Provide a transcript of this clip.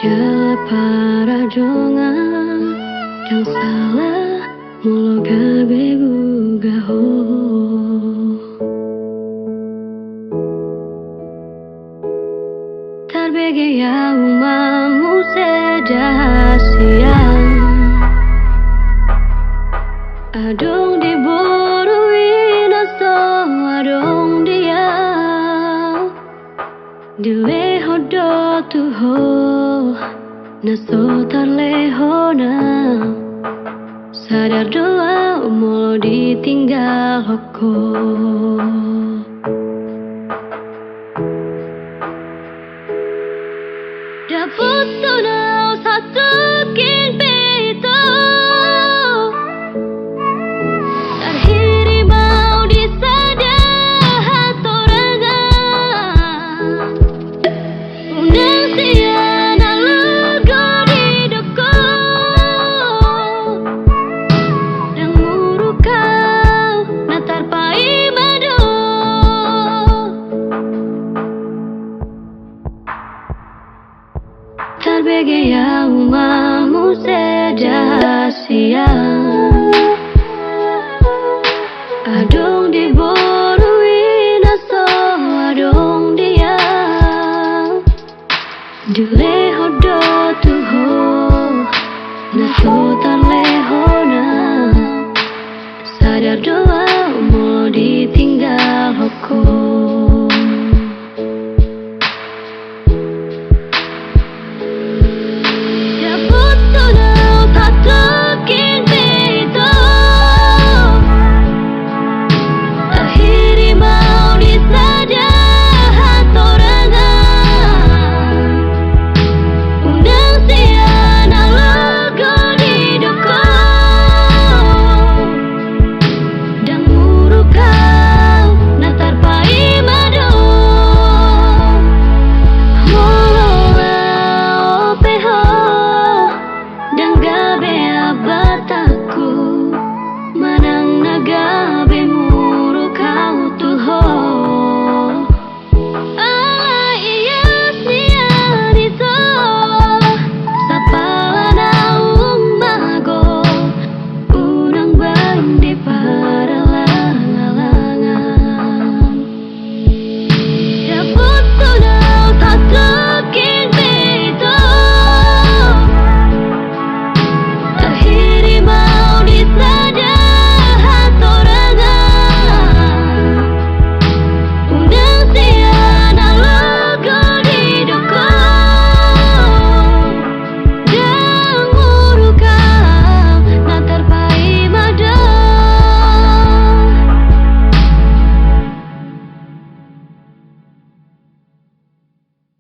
Jala para jonga dan salah mulo gabe gugaho Tarbege ya umamu sedasian Adong di boruin aso adong dia Dileho do tuho Naso tarleho na Sadar doa mau ditinggal hoko Dapat tonal satu kin beto Terhiri mau disadar hatorangan Unang siya na lugo di doko Nang murukau na tarpai mado Tarbege ya umamu sedasian Adong di boruin aso adong dia Dileho do tuho Naso tarleho na Sadar doa mau ditinggal hoko